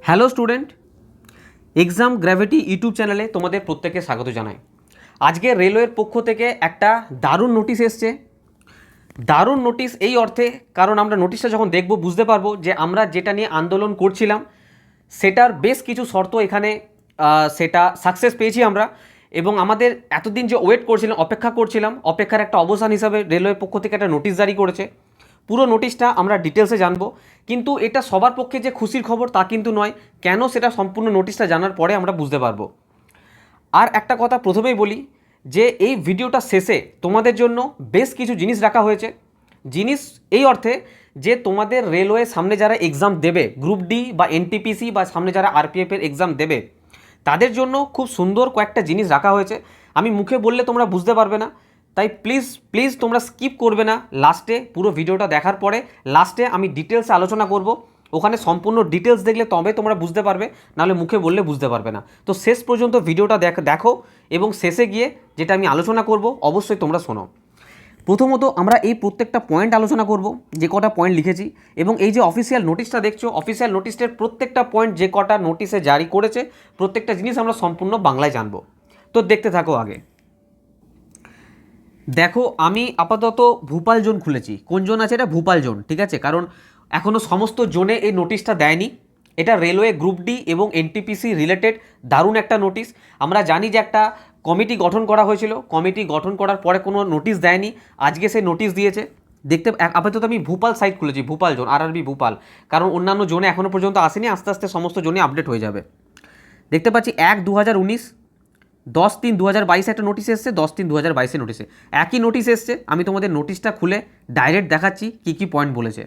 Hello student, exam gravity YouTube চ্যানেলে তোমাদের প্রত্যেককে স্বাগত জানাই। আজকে রেলওয়ের পক্ষ থেকে একটা দারুণ নোটিশ এসছে। দারুণ নোটিশ এই অর্থে, কারণ আমরা নোটিশটা যখন দেখব বুঝতে পারবো যে আমরা যেটা নিয়ে আন্দোলন করছিলাম সেটার বেশ কিছু শর্ত এখানে সেটা সাকসেস পেয়েছি আমরা, এবং আমাদের এতদিন যে ওয়েট করছিলাম, অপেক্ষা করছিলাম, অপেক্ষার একটা অবসান হিসাবে রেলওয়ের পক্ষ থেকে একটা নোটিশ জারি করেছে। পুরো নোটিশটা আমরা ডিটেলসে জানবো, কিন্তু এটা সবার পক্ষে যে খুশির খবর তা কিন্তু নয়। কেন সেটা সম্পূর্ণ নোটিশটা জানার পরে আমরা বুঝতে পারবো। আর একটা কথা প্রথমেই বলি যে এই ভিডিওটা শেষে তোমাদের জন্য বেশ কিছু জিনিস রাখা হয়েছে। জিনিস এই অর্থে যে তোমাদের রেলওয়ে সামনে যারা এক্সাম দেবে, গ্রুপ ডি বা এনটিপিসি বা সামনে যারা আরপিএফের এক্সাম দেবে, তাদের জন্য খুব সুন্দর কয়েকটা জিনিস রাখা হয়েছে। আমি মুখে বললে তোমরা বুঝতে পারবে না, তাই প্লিজ প্লিজ তোমরা স্কিপ করবে না। লাস্টে পুরো ভিডিওটা দেখার পরে লাস্টে আমি ডিটেলসে আলোচনা করব, ওখানে সম্পূর্ণ ডিটেলস দেখলে তবে তোমরা বুঝতে পারবে, নাহলে মুখে বললে বুঝতে পারবে না। তো শেষ পর্যন্ত ভিডিওটা দেখো এবং শেষে গিয়ে যেটা আমি আলোচনা করব অবশ্যই তোমরা শোনো। প্রথমত আমরা এই প্রত্যেকটা পয়েন্ট আলোচনা করব, যে কটা পয়েন্ট লিখেছি, এবং এই যে অফিসিয়াল নোটিশটা দেখছো, অফিসিয়াল নোটিশের প্রত্যেকটা পয়েন্ট যে কটা নোটিশে জারি করেছে প্রত্যেকটা জিনিস আমরা সম্পূর্ণ বাংলায় জানবো। তো দেখতে থাকো। আগে দেখো, আমি আপাতত ভূপাল জোন খুলেছি। কোন জোন আছে? এটা ভূপাল জোন, ঠিক আছে? কারণ এখনও সমস্ত জোনে এই নোটিশটা দেয়নি। এটা রেলওয়ে গ্রুপ ডি এবং এনটিপিসি রিলেটেড দারুণ একটা নোটিশ। আমরা জানি যে একটা কমিটি গঠন করা হয়েছিল, কমিটি গঠন করার পরে কোনো নোটিশ দেয়নি, আজকে সেই নোটিশ দিয়েছে। দেখতে আপাতত আমি ভূপাল সাইট খুলেছি, ভূপাল জোন, আরআরবি ভূপাল, কারণ অন্যান্য জোনে এখনও পর্যন্ত আসেনি, আস্তে আস্তে সমস্ত জোনে আপডেট হয়ে যাবে। দেখতে পাচ্ছি 1/2019, 10/3/2022 একটা নোটিশ এসছে, 10/3/2022 নোটিশে একই নোটিশ এসছে। আমি তোমাদের নোটিশটা খুলে ডাইরেক্ট দেখাচ্ছি কী কী পয়েন্ট বলেছে।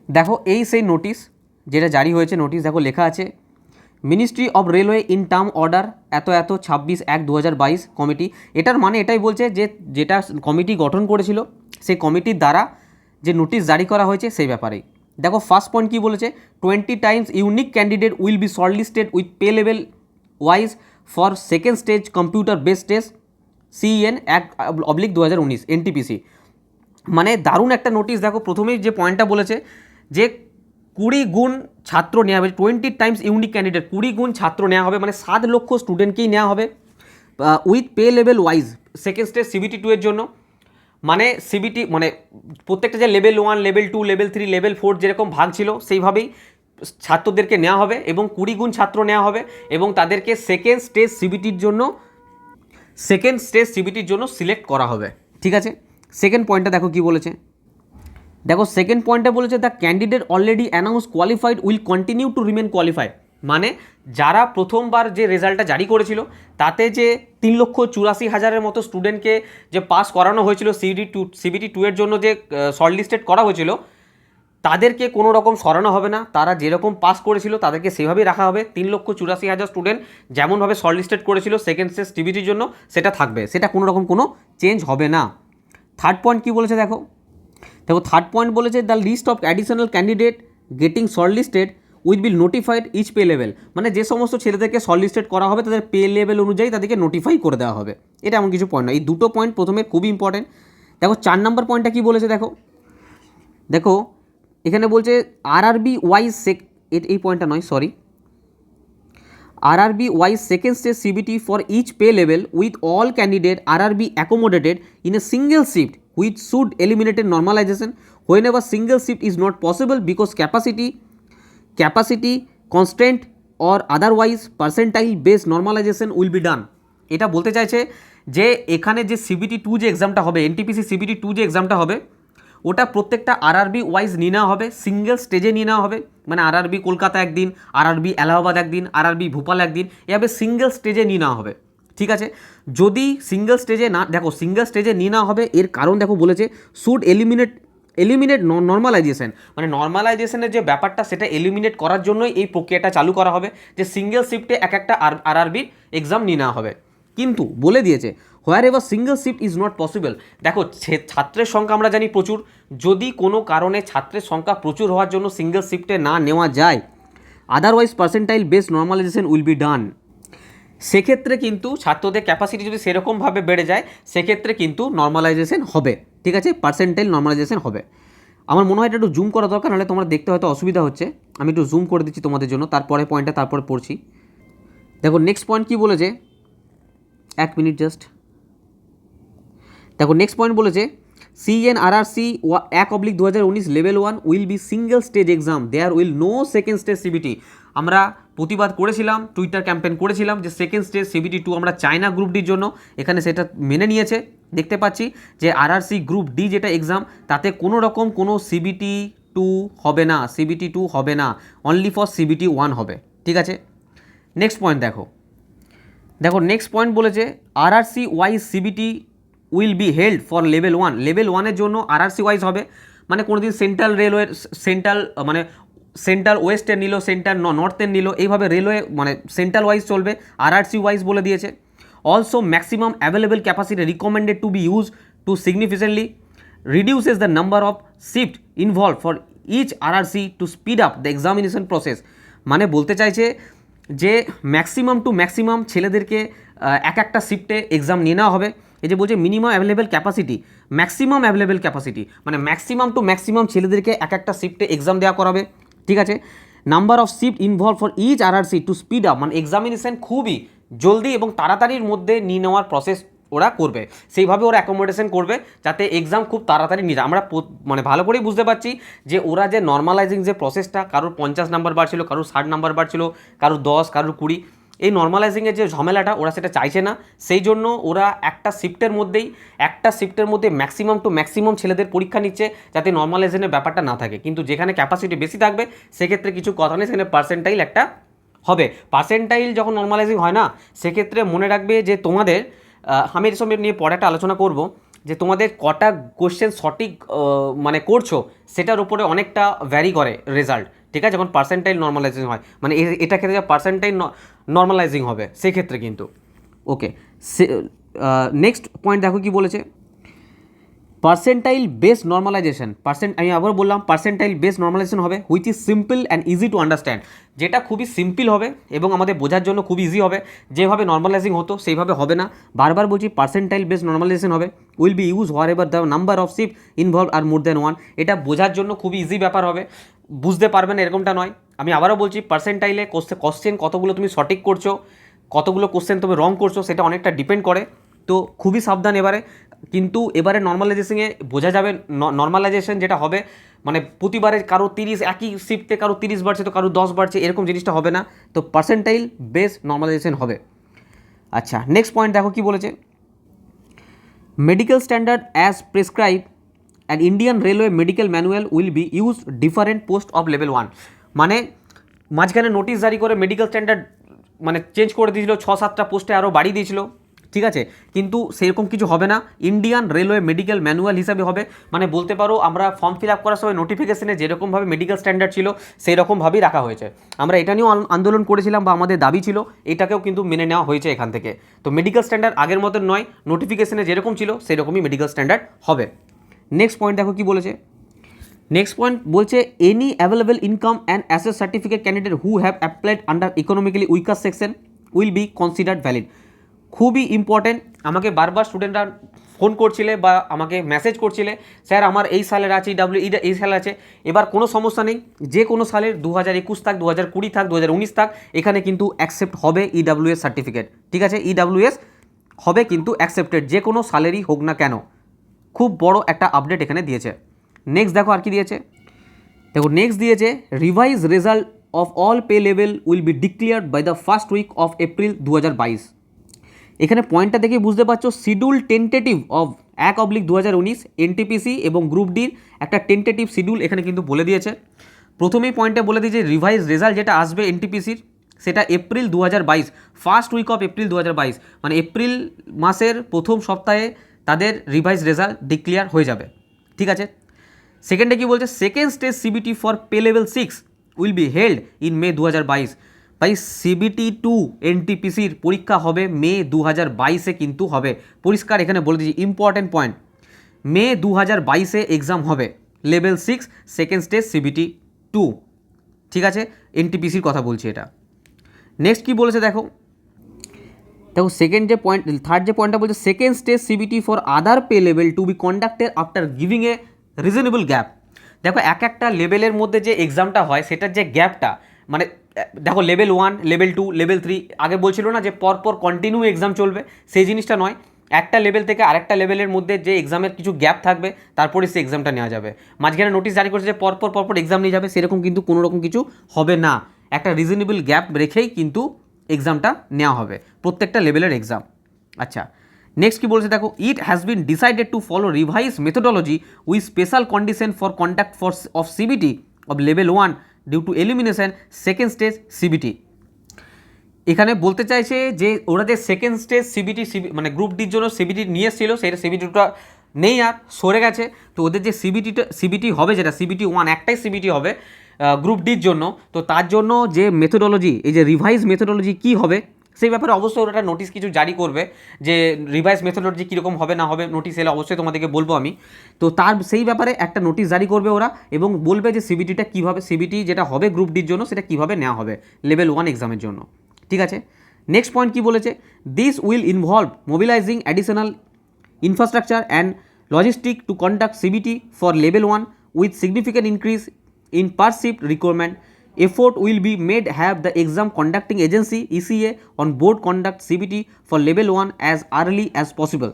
দেখো, এই সেই নোটিশ যেটা জারি হয়েছে। নোটিশ দেখো লেখা আছে, ministry of railway in term order এত 26/1/2022 কমিটি। এটার মানে এটাই বলছে যে যেটা কমিটি গঠন করেছিল সেই কমিটির দ্বারা যে নোটিশ জারি করা হয়েছে সেই ব্যাপারেই। দেখো ফার্স্ট পয়েন্ট কী বলেছে, 20 Times unique candidate will be shortlisted with pay level wise for second stage computer based test CEN 1/2019 NTPC. মানে দারুণ একটা নোটিশ। দেখো প্রথমেই যে পয়েন্টটা বলেছে যে 20 গুণ ছাত্র নেওয়া হবে, 20 টাইমস ইউনিক ক্যান্ডিডেট, 20 গুণ ছাত্র নেওয়া হবে, মানে 7 লক্ষ স্টুডেন্টকেই নেওয়া হবে with pay level wise second stage CBT 2 এর জন্য। মানে CBT মানে প্রত্যেকটা যে লেভেল 1, লেভেল 2, লেভেল 3, লেভেল 4 যেরকম ভাগ ছিল সেইভাবেই ছাত্রদেরকে নেওয়া হবে, এবং 20 গুণ ছাত্র নেওয়া হবে, এবং তাদেরকে সেকেন্ড স্টেজ CBTর জন্য সিলেক্ট করা হবে, ঠিক আছে? সেকেন্ড পয়েন্টটা দেখো কি বলেছে। দেখো সেকেন্ড পয়েন্টে বলেছে, the candidate already announce qualified will continue to remain qualified. মানে যারা প্রথমবার যে রেজাল্টটা জারি করেছিল তাতে যে 3,84,000-এর মতো স্টুডেন্টকে যে পাস করানো হয়েছিল CBT 2 এর জন্য, যে শর্টলিস্টেড করা হয়েছিল, তাদেরকে কোনো রকম সরানো হবে না। তারা যেরকম পাস করেছিল তাদেরকে সেভাবেই রাখা হবে। 3,84,000 স্টুডেন্ট যেমনভাবে শর্টলিস্টেড করেছিল সেকেন্ড স্টেজ CBTর জন্য সেটা থাকবে, সেটা কোনো রকম কোনো চেঞ্জ হবে না। থার্ড পয়েন্ট কী বলেছে দেখো, থার্ড পয়েন্ট বলেছে, the list of additional candidate getting shortlisted will be notified each pay level. মানে যে সমস্ত ছেলেদেরকে শর্টলিস্টেড করা হবে তাদের পে লেভেল অনুযায়ী তাদেরকে নোটিফাই করে দেওয়া হবে। এটা এমন কিছু পয়েন্ট নয়। এই দুটো পয়েন্ট প্রথমে খুবই ইম্পর্টেন্ট। দেখো 4 নম্বর পয়েন্টটা কী বলেছে দেখো এখানে বলছে আরআরবি ওয়াইজ এই পয়েন্টটা নয়, sorry, RRB wise second stage CBT for each pay level with all candidate RRB accommodated in a single shift which should eliminate normalization whenever single shift is not possible because capacity constraint or otherwise percentile based normalization will be done। এটা বলতে চাইছে যে এখানে যে CBT 2 যে এক্সামটা হবে, NTPC CBT 2 যে এক্সামটা হবে, ওটা প্রত্যেকটা RRB ওয়াইজ নিয়ে নেওয়া হবে, সিঙ্গেল স্টেজে নিয়ে নেওয়া হবে। মানে RRB কলকাতা একদিন, RRB এলাহাবাদ একদিন, RRB ভোপাল একদিন, এভাবে সিঙ্গেল স্টেজে নিয়ে নেওয়া হবে, ঠিক আছে? যদি সিঙ্গেল স্টেজে না, দেখো সিঙ্গেল স্টেজে নিয়ে নেওয়া হবে, এর কারণ দেখো বলেছে শুড এলিমিনেট নর্মালাইজেশন। মানে নর্মালাইজেশনের যে ব্যাপারটা সেটা এলিমিনেট করার জন্যই এই প্রক্রিয়াটা চালু করা হবে, যে সিঙ্গেল শিফটে এক একটা RRB এক্সাম নিয়ে নেওয়া হবে। কিন্তু বলে দিয়েছে wherever single shift is not possible. দেখো ছাত্রের সংখ্যা আমরা জানি প্রচুর, যদি কোনো কারণে ছাত্রের সংখ্যা প্রচুর হওয়ার জন্য সিঙ্গেল শিফটে না নেওয়া যায়, otherwise percentile based normalisation will be done. সেক্ষেত্রে কিন্তু ছাত্রদের ক্যাপাসিটি যদি সেরকমভাবে বেড়ে যায় সেক্ষেত্রে কিন্তু নর্মালাইজেশন হবে, ঠিক আছে? পার্সেন্টাইল নর্মালাইজেশন হবে। আমার মনে হয় এটা একটু জুম করা দরকার, নাহলে তোমরা দেখতে হয়তো অসুবিধা হচ্ছে। আমি একটু জুম করে দিচ্ছি তোমাদের জন্য, তারপরে পয়েন্টটা তারপরে পড়ছি। দেখো নেক্সট পয়েন্ট কী বলেছে, এক মিনিট জাস্ট। দেখো নেক্সট পয়েন্ট বলেছে CNRRC 1/2019 level 1 will be single stage exam, there will no second stage CBT। আমরা প্রতিবাদ করেছিলাম, টুইটার ক্যাম্পেইন করেছিলাম যে সেকেন্ড স্টেজ CBT 2 আমরা চাই না গ্রুপ ডির জন্য, এখানে সেটা মেনে নিয়েছে। দেখতে পাচ্ছি যে RRC গ্রুপ ডি যেটা এক্সাম, তাতে কোনো রকম কোনো CBT 2 হবে না, CBT 2 হবে না, অনলি ফর CBT 1 হবে। ঠিক আছে, নেক্সট পয়েন্ট দেখো। দেখো নেক্সট পয়েন্ট বলেছে RRC wise CBT will be held for level 1। Level 1-এর জন্য RRC ওয়াইজ হবে, মানে কোনো দিন সেন্ট্রাল রেলওয়ের সেন্ট্রাল মানে সেন্ট্রাল ওয়েস্টের নিল, সেন্ট্রাল নর্থের নিল, এইভাবে রেলওয়ে মানে সেন্ট্রাল ওয়াইজ চলবে, RRC ওয়াইজ বলে দিয়েছে। Also maximum available capacity recommended to be use to significantly reduces the number of shift involved for each RRC to speed up the examination process। মানে বলতে চাইছে যে ম্যাক্সিমাম টু ম্যাক্সিমাম ছেলেদেরকে এক একটা শিফটে এক্সাম নিয়ে নেওয়া হবে। এই যে বলছে minimum available capacity, maximum available capacity, মানে ম্যাক্সিমাম টু ম্যাক্সিমাম ছেলেদেরকে এক একটা শিফটে এক্সাম দেওয়া করাবে। ঠিক আছে, number of shift involve for each RRC to speed up, মানে এক্সামিনেশন খুবই জলদি এবং তাড়াতাড়ির মধ্যে নিয়ে নেওয়ার প্রসেস ওরা করবে, সেইভাবে ওরা অ্যাকোমোডেশন করবে যাতে এক্সাম খুব তাড়াতাড়ি নিয়ে যায়। আমরা মানে ভালো করেই বুঝতে পারছি যে ওরা যে নর্মালাইজিং যে প্রসেসটা, কারোর 50 নাম্বার বার ছিল, কারোর 60 নাম্বার বার ছিল, কারোর 10, কারোর 20, এই নর্মালাইজিংয়ের যে ঝামেলাটা ওরা সেটা চাইছে না। সেই জন্য ওরা একটা শিফটের মধ্যে ম্যাক্সিমাম টু ম্যাক্সিমাম ছেলেদের পরীক্ষা নিচ্ছে যাতে নর্মালাইজেশনের ব্যাপারটা না থাকে। কিন্তু যেখানে ক্যাপাসিটি বেশি থাকবে সেক্ষেত্রে কিছু কথা নেই, সেখানে পার্সেন্টাইল একটা হবে। পার্সেন্টাইল যখন নর্মালাইজিং হয় না, সেক্ষেত্রে মনে রাখবে যে তোমাদের আমি এসব নিয়ে পরে একটা আলোচনা করব, যে তোমাদের কটা কোশ্চেন সঠিক মানে করছো সেটার উপরে অনেকটা ভ্যারি করে রেজাল্ট। ঠিক আছে, যখন পার্সেন্টাইল নর্মালাইজিং হয়, মানে এটা ক্ষেত্রে পার্সেন্টাইল নর্মালাইজিং হবে সেক্ষেত্রে কিন্তু। ওকে, নেক্সট পয়েন্ট দেখো কি বলেছে, পার্সেন্টাইল বেসড নর্মালাইজেশন। আমি আবার বললাম পার্সেন্টাইল বেসড নর্মালাইজেশন হবে which is simple and easy to understand, যেটা খুবই সিম্পল হবে এবং আমাদের বোঝার জন্য খুব ইজি হবে। যেভাবে নর্মালাইজিং হতো সেইভাবে হবে না, বারবার বলছি পার্সেন্টাইল বেসড নর্মালাইজেশন হবে। Will be use wherever the number of shift involve are more than 1। এটা বোঝার জন্য খুবই ইজি ব্যাপার হবে, বুঝতে পারবেন এরকমটা নয়। আমি আবারও বলছি পার্সেন্টাইলে কোশ্চেন কতগুলো তুমি সঠিক করছো, কতগুলো কোশ্চেন তুমি রং করছো, সেটা অনেকটা ডিপেন্ড করে। তো খুবই সাবধান এবারে। কিন্তু এবারে নর্মালাইজেশনে বোঝা যাবে, নর্মালাইজেশন যেটা হবে মানে প্রতিবারে কারো 30, একই শিফটে কারো 30 বাড়ছে তো কারো 10 বাড়ছে, এরকম জিনিসটা হবে না। তো পার্সেন্টাইল বেস নর্মালাইজেশন হবে। আচ্ছা, নেক্সট পয়েন্ট দেখো কি বলেছে, medical standard as prescribe and Indian railway medical manual will be use different post of level 1। মানে মাঝখানে নোটিশ জারি করে মেডিকেল স্ট্যান্ডার্ড মানে চেঞ্জ করে দিয়েছিল, 6-7টা পোস্টে আরও বাড়িয়ে দিয়েছিল। ঠিক আছে, কিন্তু সেরকম কিছু হবে না, ইন্ডিয়ান রেলওয়ে মেডিকেল ম্যানুয়াল হিসাবে হবে। মানে বলতে পারো আমরা ফর্ম ফিল আপ করার সময় নোটিফিকেশনে যেরকমভাবে মেডিকেল স্ট্যান্ডার্ড ছিল সেই রকমভাবেই রাখা হয়েছে। আমরা এটা নিয়েও আন্দোলন করেছিলাম বা আমাদের দাবি ছিল, এটাকেও কিন্তু মেনে নেওয়া হয়েছে এখান থেকে। তো মেডিকেল স্ট্যান্ডার্ড আগের মতন নয়, নোটিফিকেশনে যেরকম ছিল সেরকমই মেডিকেল স্ট্যান্ডার্ড হবে। নেক্সট পয়েন্ট দেখো কি বলেছে, নেক্সট পয়েন্ট বলছে any available income and asset certificate candidate who have applied under economically weaker section will be considered valid. খুবই ইম্পর্টেন্ট, আমাকে বারবার স্টুডেন্টরা ফোন করছিলে বা আমাকে মেসেজ করছিলে, স্যার আমার এই সালের আছে ইডাব্লিউ এই সালে আছে। এবার কোনো সমস্যা নেই, যে কোনো সালের 2021 থাক, 2020 থাক, 2019 থাক, এখানে কিন্তু অ্যাকসেপ্ট হবে ইডাব্লিউএস সার্টিফিকেট। ঠিক আছে, ইডাব্লিউএস হবে কিন্তু অ্যাকসেপ্টেড, যে কোনো সালেরই হোক না কেন। খুব বড় একটা আপডেট এখানে দিয়েছে। নেক্সট দেখো আর কি দিয়েছে, দেখো নেক্সট দিয়েছে revise result of all pay level will be declared by the first week of April 2022। এখানে পয়েন্টটা দেখে বুঝতে পারছো শিডিউল টেন্টেটিভ অফ 1/2019 এনটিপিসি এবং গ্রুপ ডির একটা টেন্টেটিভ শিডিউল এখানে কিন্তু বলে দিয়েছে। প্রথমেই পয়েন্টে বলে দিয়েছে রিভাইজ রেজাল্ট যেটা আসবে এনটিপিসির সেটা April 2022, first week of April 2022, মানে এপ্রিল মাসের প্রথম সপ্তাহে তাদের রিভাইজ রেজাল্ট ডিক্লেয়ার হয়ে যাবে। ঠিক আছে, সেকেন্ডে কি বলছে second stage CBT for pay level 6 will be held in May 2022। ভাই সিবিটি 2 এনটিপিসির পরীক্ষা হবে মে 2022-এ কিন্তু হবে, পরিষ্কার এখানে বলে দিচ্ছি ইম্পর্টেন্ট পয়েন্ট, মে 2022-এ এক্সাম হবে লেভেল 6 সেকেন্ড স্টেজ সিবিটি 2। ঠিক আছে, এনটিপিসির কথা বলছি এটা। নেক্সট কি বলেছে দেখো, সেকেন্ড যে পয়েন্ট, থার্ড যে পয়েন্টটা বলছে second stage CBT for other pay level to be conducted after giving a reasonable gap. দেখো এক একটা লেভেলের মধ্যে যে এক্সামটা হয় সেটার যে গ্যাপটা, মানে দেখো লেভেল 1, লেভেল 2, লেভেল 3, আগে বলছিল না যে পরপর কন্টিনিউ এক্সাম চলবে, সেই জিনিসটা নয়। একটা লেভেল থেকে আরেকটা লেভেলের মধ্যে যে এক্সামের কিছু গ্যাপ থাকবে তারপরে সেই এক্সামটা নেওয়া যাবে। মাঝখানে নোটিশ জারি করেছে যে পরপর এক্সাম নিয়ে যাবে, সেরকম কিন্তু কোনো রকম কিছু হবে না। একটা রিজনেবল গ্যাপ রেখেই কিন্তু এক্সামটা নেওয়া হবে, প্রত্যেকটা লেভেলের এক্সাম। আচ্ছা, নেক্সট কি বলছে দেখো, it has been decided to follow revise methodology with special condition for conduct for of CBT of level 1 due to elimination second stage CBT. এখানে বলতে চাইছে যে ওরা যে সেকেন্ড স্টেজ সিবিটি মানে গ্রুপ ডির জন্য সিবিটি নিয়ে এসেছিল, সেটা সিবিটিটা নেই আর সরে গেছে। তো ওদের যে সিবিটি হবে, যেটা সিবিটি 1 একটাই সিবিটি হবে গ্রুপ ডির জন্য, তো তার জন্য যে মেথোডোলজি, এই যে রিভাইজ মেথোডোলজি কী হবে সেই ব্যাপারে অবশ্যই ওরা একটা নোটিশ কিছু জারি করবে, যে রিভাইজ মেথোডোলজি কীরকম হবে না হবে, নোটিশ এলে অবশ্যই তোমাদেরকে বলবো আমি। তো তার সেই ব্যাপারে একটা নোটিশ জারি করবে ওরা, এবং বলবে যে সিবিটিটা কীভাবে, সিবিটি যেটা হবে গ্রুপ ডির জন্য সেটা কীভাবে নেওয়া হবে লেভেল 1 এক্সামের জন্য। ঠিক আছে, নেক্সট পয়েন্ট কি বলেছে, this will involve mobilising additional infrastructure and logistic to conduct CBT for level 1 with significant increase in perceived requirement. Effort will be made have the exam conducting agency ECA on board conduct CBT for level 1 as early as possible.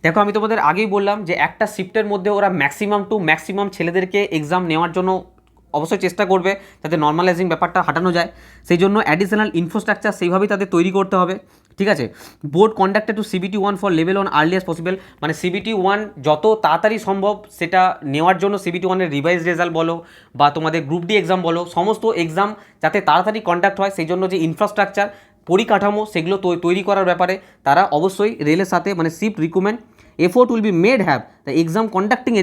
দেখো আমি তোমাদের আগেই বললাম যে একটা শিফটের মধ্যে ওরা maximum ছেলেদেরকে এক্সাম নেওয়ার জন্য অবশ্যই চেষ্টা করবে, যাতে নর্মালাইজিং ব্যাপারটা হাঁটানো যায়। সেই জন্য অ্যাডিশনাল ইনফ্রাস্ট্রাকচার সেইভাবেই তাদের তৈরি করতে হবে। ঠিক আছে, board conducted to CBT 1 for level 1 early as possible, মানে সিবিটি 1 যত তাড়াতাড়ি সম্ভব সেটা নেওয়ার জন্য সিবিটি 1-এর রিভাইজ রেজাল্ট বলো বা তোমাদের গ্রুপ ডি এক্সাম বলো, সমস্ত এক্সাম যাতে তাড়াতাড়ি কন্ডাক্ট হয় সেই জন্য যে ইনফ্রাস্ট্রাকচার পরিকাঠামো সেগুলো তৈরি করার ব্যাপারে তারা অবশ্যই রেলের সাথে মানে shift recruitment effort will be made have the exam conducting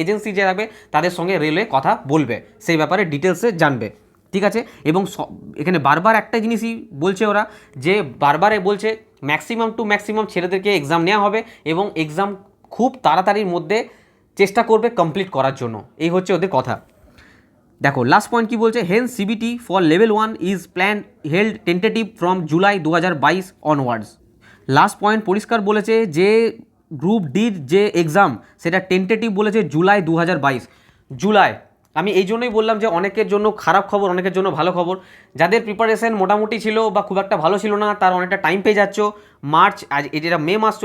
agency যে হবে তাদের সঙ্গে রেলওয়ে কথা বলবে, সেই ব্যাপারে ডিটেলসে জানবে। ঠিক আছে, এবং এখানে বারবার একটা জিনিসই বলছে ওরা, যে বারবারে বলছে ম্যাক্সিমাম ছেলেদেরকে এক্সাম নেওয়া হবে এবং এক্সাম খুব তাড়াতাড়ির মধ্যে চেষ্টা করবে কমপ্লিট করার জন্য, এই হচ্ছে ওদের কথা। দেখো লাস্ট পয়েন্ট কি বলছে, hence CBT for level 1 is plan held tentative from July 2022 onwards. Last point পরিষ্কার বলেছে যে গ্রুপ ডির যে এক্সাম সেটা টেন্টেটিভ বলেছে জুলাই 2022। জুলাই, আমি এই জন্যই বললাম যে অনেকের জন্য খারাপ খবর, অনেকের জন্য ভালো খবর। যাদের প্রিপারেশন মোটামুটি ছিল বা খুব একটা ভালো ছিল না, তার অনেকটা টাইম পেয়ে যাচ্ছ। মার্চ, আজ এটা মে মাস,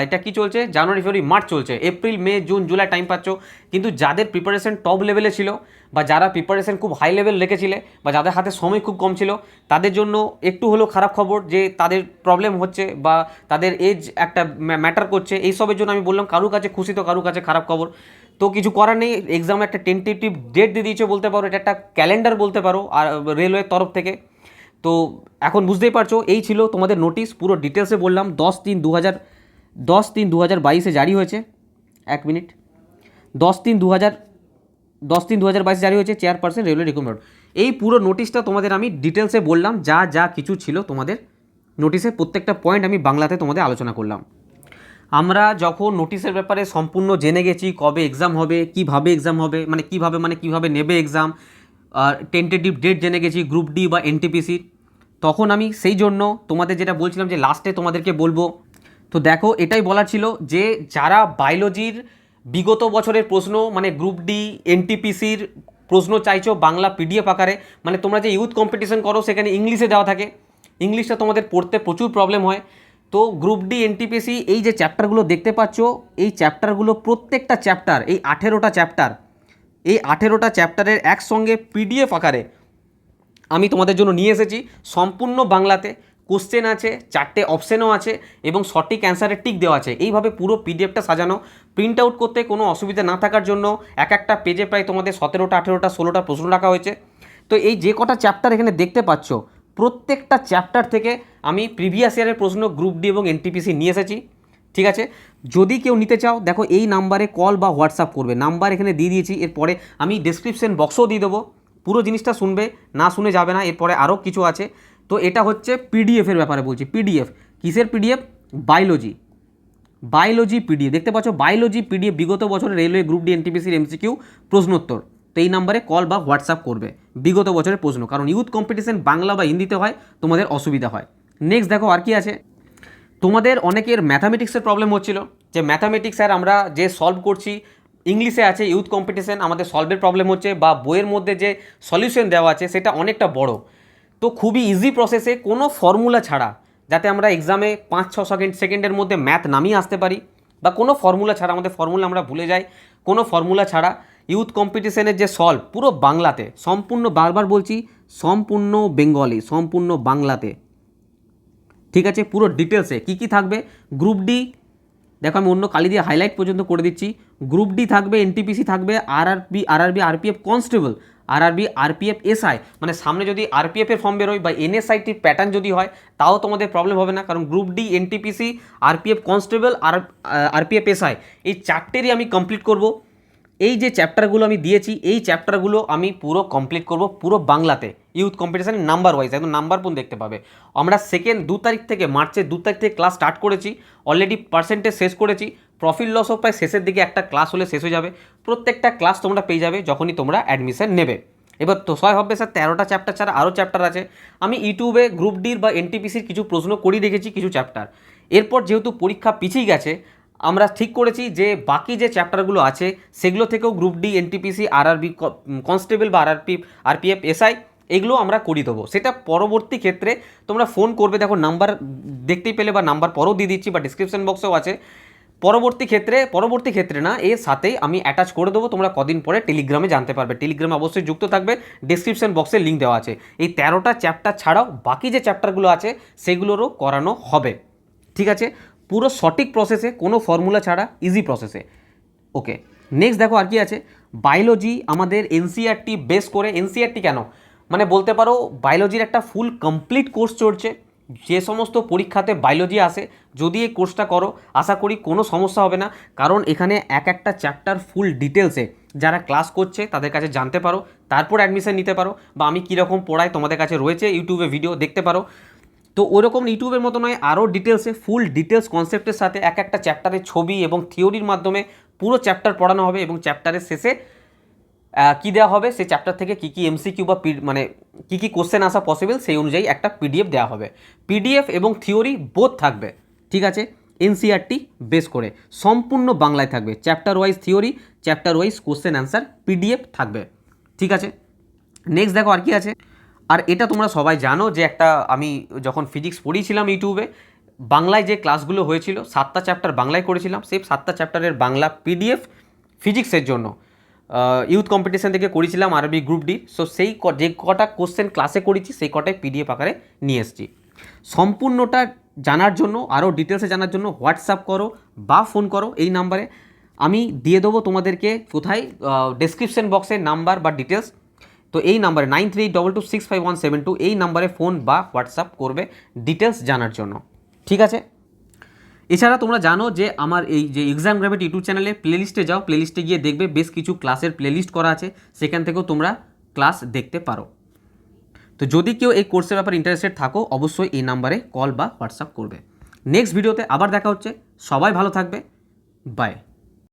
এটা কি চলছে, জানুয়ারি ফেব্রুয়ারি মার্চ চলছে, April May June July time পাচ্ছ। কিন্তু যাদের প্রিপারেশন টপ লেভেলে ছিল বা যারা প্রিপারেশন খুব হাই লেভেল রেখেছিলে বা যাদের হাতে সময় খুব কম ছিল, তাদের জন্য একটু হলেও খারাপ খবর যে তাদের প্রবলেম হচ্ছে বা তাদের এজ একটা ম্যাটার করছে। এইসবের জন্য আমি বললাম কারুর কাছে খুশি তো কারুর কাছে খারাপ খবর। তো কিছু করার নেই, এক্সামে একটা টেন্টেটিভ ডেট দিয়ে দিয়েছে বলতে পারো, এটা একটা ক্যালেন্ডার বলতে পারো আর রেলওয়ের তরফ থেকে। তো এখন বুঝতেই পারছো এই ছিল তোমাদের নোটিশ, পুরো ডিটেলসে বললাম। 10/3/2022 জারি হয়েছে, 1 মিনিট, 10/3/2022 জারি হয়েছে, চেয়ারপারসন রেলওয়ে রিক্রুটমেন্ট। এই পুরো নোটিশটা তোমাদের আমি ডিটেলসে বললাম, যা যা কিছু ছিল তোমাদের নোটিশে প্রত্যেকটা পয়েন্ট আমি বাংলাতে তোমাদের আলোচনা করলাম। আমরা যখন নোটিশের ব্যাপারে সম্পূর্ণ জেনে গেছি, কবে এক্সাম হবে, কিভাবে এক্সাম হবে, মানে কিভাবে নেবে এক্সাম, টেন্টেটিভ ডেট জেনে গেছি গ্রুপ ডি বা এনটিপিসির, তখন আমি সেই জন্য তোমাদের যেটা বলছিলাম যে লাস্টে তোমাদেরকে বলবো। তো দেখো এটাই বলার ছিল যে যারা বায়োলজির বিগত বছরের প্রশ্ন, মানে গ্রুপ ডি এনটিপিসির প্রশ্ন চাইছো বাংলা পিডিএফ আকারে, মানে তোমরা যে ইউথ কম্পিটিশন করো সেখানে ইংলিশে দেওয়া থাকে, ইংলিশটা তোমাদের পড়তে প্রচুর প্রবলেম হয়। তো গ্রুপ ডি এনটিপিসি এই যে চ্যাপ্টারগুলো দেখতে পাচ্ছ, এই চ্যাপ্টারগুলো প্রত্যেকটা চ্যাপ্টার, এই 18টা চ্যাপ্টার, এই 18টা চ্যাপ্টারের একসঙ্গে পিডিএফ আকারে আমি তোমাদের জন্য নিয়ে এসেছি, সম্পূর্ণ বাংলাতে। কোশ্চেন আছে, 4টে অপশানও আছে এবং সঠিক অ্যান্সারের টিক দেওয়া আছে। এইভাবে পুরো পিডিএফটা সাজানো, প্রিন্ট আউট করতে কোনো অসুবিধা না থাকার জন্য এক একটা পেজে প্রায় তোমাদের 17টা 18টা 16টা প্রশ্ন রাখা হয়েছে। তো এই যে কটা চ্যাপ্টার এখানে দেখতে পাচ্ছ, প্রত্যেকটা চ্যাপ্টার থেকে আমি প্রিভিয়াস ইয়ারের প্রশ্ন গ্রুপ ডি এবং এনটিপিসি নিয়ে এসেছি। ঠিক আছে, যদি কেউ নিতে চাও দেখো এই নাম্বারে কল বা হোয়াটসঅ্যাপ করবে, নাম্বার এখানে দিয়ে দিয়েছি। এরপরে আমি ডেসক্রিপশন বক্সও দিয়ে দেবো, পুরো জিনিসটা শুনবে, না শুনে যাবে না। এরপরে আরও কিছু আছে। তো এটা হচ্ছে পিডিএফের ব্যাপারে বলছি। পিডিএফ কিসের পিডিএফ? বায়োলজি পিডিএফ দেখতে পাচ্ছ, বায়োলজি পিডিএফ বিগত বছরের রেলওয়ে গ্রুপ ডি এনটিপিসির এমসিকিউ প্রশ্নোত্তর। তো এই নাম্বারে কল বা হোয়াটসঅ্যাপ করবে বিগত বছরের প্রশ্ন, কারণ ইউথ কম্পিটিশন বাংলা বা হিন্দিতে হয়, তোমাদের অসুবিধা হয়। নেক্সট দেখো আর কি আছে, তোমাদের অনেকের ম্যাথামেটিক্সের প্রবলেম হচ্ছিল, যে ম্যাথামেটিক্স স্যার আমরা যে সলভ করছি ইংলিশে আছে ইউথ কম্পিটিশন, আমাদের সলভের প্রবলেম হচ্ছে বা বইয়ের মধ্যে যে সলিউশন দেওয়া আছে সেটা অনেকটা বড়। তো খুবই ইজি প্রসেসে কোনো ফর্মুলা ছাড়া, যাতে আমরা এক্সামে 5-6 সেকেন্ডের মধ্যে ম্যাথ নামিয়ে আসতে পারি, বা কোনো ফর্মুলা ছাড়া, আমাদের ফর্মুলা আমরা ভুলে যাই, কোনো ফর্মুলা ছাড়া ইউথ কম্পিটিশনের যে সলভ পুরো বাংলাতে, সম্পূর্ণ, বারবার বলছি, সম্পূর্ণ বেঙ্গলি, সম্পূর্ণ বাংলাতে, ঠিক আছে, পুরো ডিটেলসে কী কী থাকবে। গ্রুপ ডি, দেখো আমি অন্য কালি দিয়ে হাইলাইট পর্যন্ত করে দিচ্ছি। গ্রুপ ডি থাকবে, এনটিপিসি থাকবে, RRB RPF constable, RPF SI, মানে সামনে যদি আরপিএফের ফর্ম বেরোয় বা এনএসআইটির প্যাটার্ন যদি হয় তাও তোমাদের প্রবলেম হবে না, কারণ group D, NTPC, RPF constable আর আরপিএফ এসআই এই চারটেরই আমি কমপ্লিট করব। এই যে চ্যাপ্টারগুলো আমি দিয়েছি এই চ্যাপ্টারগুলো আমি পুরো কমপ্লিট করব পুরো বাংলাতে, ইউথ কম্পিটিশানের নাম্বার ওয়াইজ, একদম নাম্বার পর্যন্ত দেখতে পাবে। আমরা মার্চের 2 তারিখ থেকে ক্লাস স্টার্ট করেছি, অলরেডি পার্সেন্টেজ শেষ করেছি, প্রফিট লসও প্রায় শেষের দিকে একটা ক্লাস হলে শেষ হয়ে যাবে। প্রত্যেকটা ক্লাস তোমরা পেয়ে যাবে যখনই তোমরা অ্যাডমিশন নেবে। এবার তো সবাই ভাববে স্যার 13টা চ্যাপ্টার ছাড়া আরও চ্যাপ্টার আছে। আমি ইউটিউবে গ্রুপ ডির বা এনটিপিসির কিছু প্রশ্ন করিয়ে রেখেছি, কিছু চ্যাপ্টার। এরপর যেহেতু পরীক্ষা পিছিয়ে গেছে, আমরা ঠিক করেছি যে বাকি যে চ্যাপ্টারগুলো আছে সেগুলো থেকেও group D, NTPC, RRB constable বা আরপিএফ এসআই এগুলো আমরা করিয়ে দেবো। সেটা পরবর্তী ক্ষেত্রে তোমরা ফোন করবে, দেখো নাম্বার দেখতেই পেলে, বা নাম্বার পরেও দিয়ে দিচ্ছি বা ডিসক্রিপশন বক্সেও আছে। পরবর্তী ক্ষেত্রে না, এর সাথেই আমি অ্যাটাচ করে দেবো, তোমরা কদিন পরে টেলিগ্রামে জানতে পারবে। টেলিগ্রামে অবশ্যই যুক্ত থাকবে, ডিসক্রিপশন বক্সে লিঙ্ক দেওয়া আছে। এই 13টা চ্যাপ্টার ছাড়াও বাকি যে চ্যাপ্টারগুলো আছে সেগুলোরও করানো হবে, ঠিক আছে, পুরো সঠিক প্রসেসে, কোনো ফর্মুলা ছাড়া, ইজি প্রসেসে। ওকে, নেক্সট দেখো আর কি আছে। বায়োলজি আমাদের এনসিইআরটি বেস করে, এনসিইআরটি কেন, মানে বলতে পারো বায়োলজির একটা ফুল কমপ্লিট কোর্স চলছে। যে সমস্ত পরীক্ষাতে বায়োলজি আসে, যদি এই কোর্সটা করো আশা করি কোনো সমস্যা হবে না, কারণ এখানে এক একটা চ্যাপ্টার ফুল ডিটেলসে যারা ক্লাস করছে তাদের কাছে জানতে পারো, তারপর অ্যাডমিশন নিতে পারো, বা আমি কীরকম পড়াই তোমাদের কাছে রয়েছে, ইউটিউবে ভিডিও দেখতে পারো। তো ওরকম ইউটিউবের মতো নয়, আরও ডিটেলসে, ফুল ডিটেলস কনসেপ্টের সাথে এক একটা চ্যাপ্টারের ছবি এবং থিওরির মাধ্যমে পুরো চ্যাপ্টার পড়ানো হবে, এবং চ্যাপ্টারের শেষে কী দেওয়া হবে, সেই চ্যাপ্টার থেকে কী কী এমসিকিউ বা মানে কী কী কোশ্চেন আসা পসিবল সেই অনুযায়ী একটা পিডিএফ দেওয়া হবে। পিডিএফ এবং থিওরি বোথ থাকবে, ঠিক আছে, এনসিইআরটি বেস করে সম্পূর্ণ বাংলায় থাকবে, chapter wise theory, chapter wise question answer PDF থাকবে, ঠিক আছে। নেক্সট দেখো আর কি আছে। আর এটা তোমরা সবাই জানো যে একটা, আমি যখন ফিজিক্স পড়িয়েছিলাম ইউটিউবে, বাংলায় যে ক্লাসগুলো হয়েছিল 7টা চ্যাপ্টার বাংলায় করেছিলাম, সেই 7টা চ্যাপ্টারের বাংলা পিডিএফ ফিজিক্সের জন্য ইউথ কম্পিটিশান থেকে করেছিলাম আরবি গ্রুপ ডি। সো সেই যে কটা কোশ্চেন ক্লাসে করেছি সেই কটাই পিডিএফ আকারে নিয়ে এসেছি। সম্পূর্ণটা জানার জন্য, আরও ডিটেলসে জানার জন্য হোয়াটসঅ্যাপ করো বা ফোন করো এই নাম্বারে, আমি দিয়ে দেবো তোমাদেরকে কোথায়, ডেসক্রিপশন বক্সে নাম্বার বা ডিটেলস। তো এই নাম্বারে 9322265172 এই নাম্বারে ফোন বা হোয়াটসঅ্যাপ করবে ডিটেলস জানার জন্য, ঠিক আছে। এছাড়া তোমরা জানো যে আমার এই যে এক্সাম গ্র্যাভিটি ইউটিউব চ্যানেলে প্লেলিস্টে যাও, প্লেলিস্টে গিয়ে দেখবে বেশ কিছু ক্লাসের প্লেলিস্ট করা আছে, সেখান থেকেও তোমরা ক্লাস দেখতে পারো। তো যদি কেউ এই কোর্সের ব্যাপারে ইন্টারেস্টেড থাকো অবশ্যই এই নাম্বারে কল বা হোয়াটসঅ্যাপ করবে। নেক্সট ভিডিওতে আবার দেখা হচ্ছে, সবাই ভালো থাকবে, বাই।